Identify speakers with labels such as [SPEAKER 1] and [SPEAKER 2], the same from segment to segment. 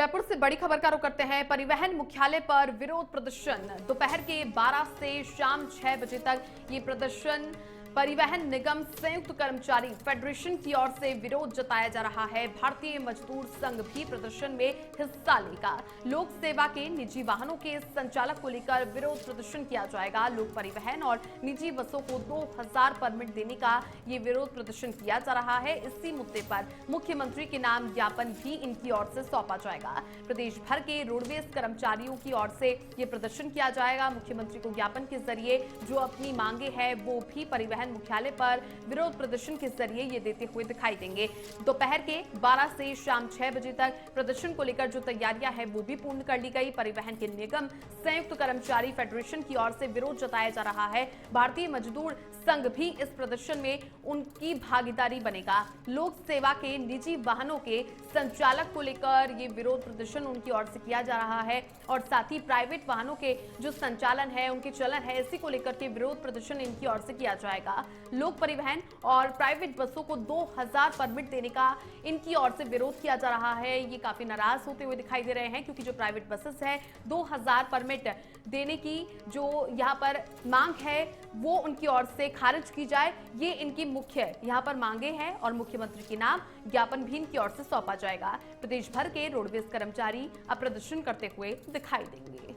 [SPEAKER 1] जयपुर से बड़ी खबर का रुख करते हैं। परिवहन मुख्यालय पर विरोध प्रदर्शन। दोपहर के 12 से शाम 6 बजे तक ये प्रदर्शन परिवहन निगम संयुक्त कर्मचारी फेडरेशन की ओर से विरोध जताया जा रहा है। भारतीय मजदूर संघ भी प्रदर्शन में हिस्सा लेगा। लोक सेवा के निजी वाहनों के संचालक को लेकर विरोध प्रदर्शन किया जाएगा। लोक परिवहन और निजी बसों को 2000 परमिट देने का ये विरोध प्रदर्शन किया जा रहा है। इसी मुद्दे पर मुख्यमंत्री के नाम ज्ञापन भी इनकी ओर से सौंपा जाएगा। प्रदेश भर के रोडवेज कर्मचारियों की ओर से ये प्रदर्शन किया जाएगा। मुख्यमंत्री को ज्ञापन के जरिए जो अपनी मांगे हैं वो भी परिवहन मुख्यालय पर विरोध प्रदर्शन के जरिए ये देते हुए दिखाई देंगे। दोपहर के 12 से शाम 6 बजे तक प्रदर्शन को लेकर जो तैयारियां हैं वो भी पूर्ण कर ली गई। परिवहन के निगम संयुक्त कर्मचारी फेडरेशन की ओर से विरोध जताया जा रहा है। भारतीय मजदूर संघ भी इस प्रदर्शन में उनकी भागीदारी बनेगा। लोक सेवा के निजी वाहनों के संचालक को लेकर ये विरोध प्रदर्शन उनकी ओर से किया जा रहा है और साथ ही प्राइवेट वाहनों के जो संचालन है, उनके चलन है, इसी को लेकर के विरोध प्रदर्शन इनकी ओर से किया जाएगा। लोक परिवहन और प्राइवेट बसों को 2000 परमिट देने का इनकी ओर से विरोध किया जा रहा है। ये काफी नाराज होते हुए दिखाई दे रहे हैं क्योंकि जो प्राइवेट बसेस है 2000 परमिट देने की जो यहाँ पर मांग है वो उनकी ओर से खारिज की जाए, ये इनकी मुख्य यहाँ पर मांगे हैं और मुख्यमंत्री के नाम ज्ञापन भी इनकी ओर से सौंपा जाएगा। प्रदेश भर के रोडवेज कर्मचारी अब प्रदर्शन करते हुए दिखाई देंगे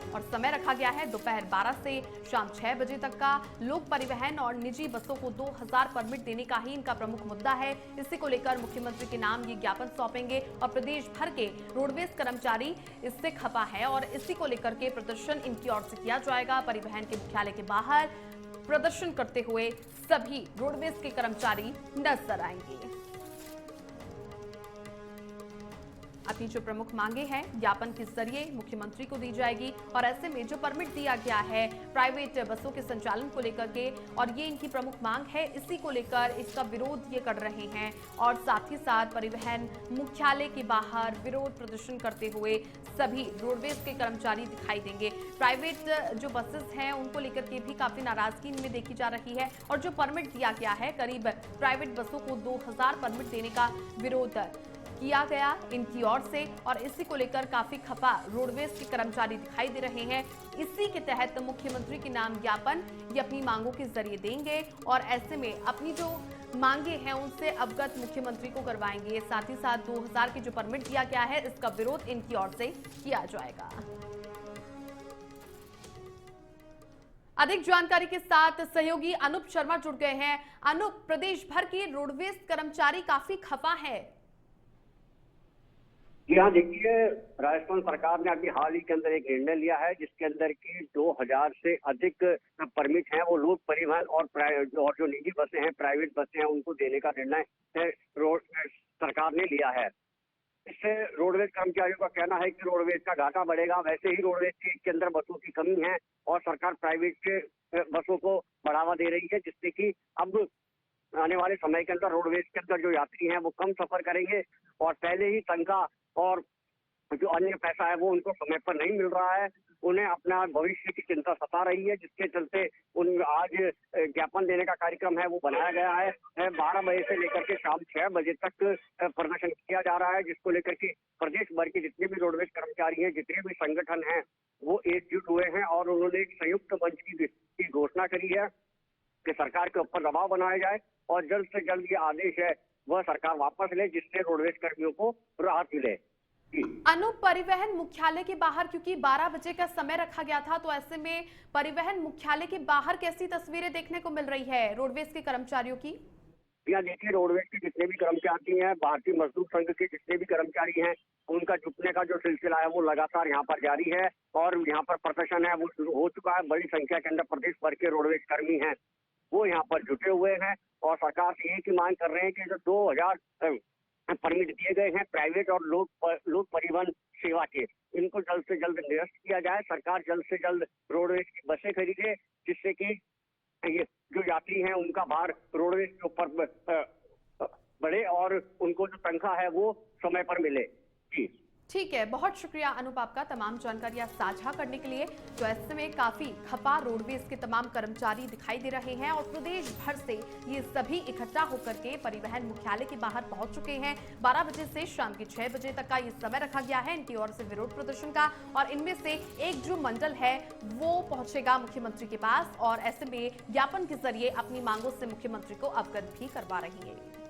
[SPEAKER 1] और समय रखा गया है दोपहर 12 से शाम 6 बजे तक का। लोक परिवहन और निजी बसों को 2000 परमिट देने का ही इनका प्रमुख मुद्दा है। इसी को लेकर मुख्यमंत्री के नाम ये ज्ञापन सौंपेंगे और प्रदेश भर के रोडवेज कर्मचारी इससे खफा है और इसी को लेकर के प्रदर्शन इनकी ओर से किया जाएगा। परिवहन के मुख्यालय के बाहर प्रदर्शन करते हुए सभी रोडवेज के कर्मचारी नजर आएंगे। अपनी जो प्रमुख मांगे हैं ज्ञापन के जरिए मुख्यमंत्री को दी जाएगी और ऐसे में जो परमिट दिया गया है प्राइवेट बसों के संचालन को लेकर के और ये इनकी प्रमुख मांग है, इसी को लेकर इसका विरोध ये कर रहे हैं और साथ ही साथ परिवहन मुख्यालय के बाहर विरोध प्रदर्शन करते हुए सभी रोडवेज के कर्मचारी दिखाई देंगे। प्राइवेट जो बसेस हैं उनको लेकर के भी काफी नाराजगी इनमें देखी जा रही है और जो परमिट दिया गया है करीब प्राइवेट बसों को 2000 परमिट देने का विरोध किया गया इनकी ओर से और इसी को लेकर काफी खफा रोडवेज के कर्मचारी दिखाई दे रहे हैं। इसी के तहत मुख्यमंत्री के नाम ज्ञापन ये अपनी मांगों के जरिए देंगे और ऐसे में अपनी जो मांगे हैं उनसे अवगत मुख्यमंत्री को करवाएंगे। साथ ही साथ 2000 की जो परमिट दिया गया है इसका विरोध इनकी ओर से किया जाएगा। अधिक जानकारी के साथ सहयोगी अनूप शर्मा जुड़ गए हैं। अनूप, प्रदेश भर के रोडवेज कर्मचारी काफी खफा है।
[SPEAKER 2] जी हाँ, देखिए राजस्थान सरकार ने अभी हाल ही के अंदर एक निर्णय लिया है जिसके अंदर की 2000 से अधिक परमिट हैं वो लोक परिवहन और जो निजी बसें हैं, प्राइवेट बसें हैं, उनको देने का निर्णय सरकार ने लिया है। इससे रोडवेज कर्मचारियों का कहना है कि रोडवेज का घाटा बढ़ेगा। वैसे ही रोडवेज के अंदर बसों की कमी है और सरकार प्राइवेट के बसों को बढ़ावा दे रही है जिससे कि अब आने वाले समय के अंदर रोडवेज के अंदर जो यात्री हैं वो कम सफर करेंगे और पहले ही तनख्वाह और जो अन्य पैसा है वो उनको समय पर नहीं मिल रहा है। उन्हें अपना भविष्य की चिंता सता रही है जिसके चलते उन आज ज्ञापन देने का कार्यक्रम है वो बनाया गया है। 12 बजे से लेकर के शाम 6 बजे तक प्रदर्शन किया जा रहा है जिसको लेकर के प्रदेश भर के जितने भी रोडवेज कर्मचारी हैं, जितने भी संगठन हैं वो एकजुट हुए हैं और उन्होंने एक संयुक्त मंच की घोषणा करी है कि सरकार के ऊपर दबाव बनाया जाए और जल्द से जल्द ये आदेश है वह सरकार वापस ले जिससे रोडवेज कर्मियों को राहत मिले।
[SPEAKER 1] अनु, परिवहन मुख्यालय के बाहर क्योंकि 12 बजे का समय रखा गया था तो ऐसे में परिवहन मुख्यालय के बाहर कैसी तस्वीरें देखने को मिल रही है रोडवेज के कर्मचारियों की?
[SPEAKER 2] यहाँ देखिए रोडवेज के जितने भी कर्मचारी हैं, भारतीय मजदूर संघ के जितने भी कर्मचारी हैं, उनका जुटने का जो सिलसिला है वो लगातार यहाँ पर जारी है और यहाँ पर प्रदर्शन है वो शुरू हो चुका है। बड़ी संख्या के अंदर प्रदेश भर के रोडवेज कर्मी हैं वो यहाँ पर जुटे हुए हैं और सरकार से एक ही मांग कर रहे हैं कि जो 2000 परमिट दिए गए हैं प्राइवेट और लोक परिवहन सेवा के, इनको जल्द से जल्द निरस्त किया जाए। सरकार जल्द से जल्द रोडवेज की बसें खरीदे जिससे कि ये जो यात्री हैं उनका भार रोडवेज के ऊपर बढ़े और उनको जो तनख्वाह है वो समय पर मिले। जी
[SPEAKER 1] ठीक है, बहुत शुक्रिया अनूप आपका तमाम जानकारियां साझा करने के लिए। तो ऐसे में काफी खपा रोडवेज के तमाम कर्मचारी दिखाई दे रहे हैं और प्रदेश भर से ये सभी इकट्ठा होकर के परिवहन मुख्यालय के बाहर पहुंच चुके हैं। 12 बजे से शाम के 6 बजे तक का ये समय रखा गया है इनकी ओर से विरोध प्रदर्शन का, और इनमें से एक जो मंडल है वो पहुंचेगा मुख्यमंत्री के पास और ऐसे में ज्ञापन के जरिए अपनी मांगों से मुख्यमंत्री को अवगत भी करवा रही है।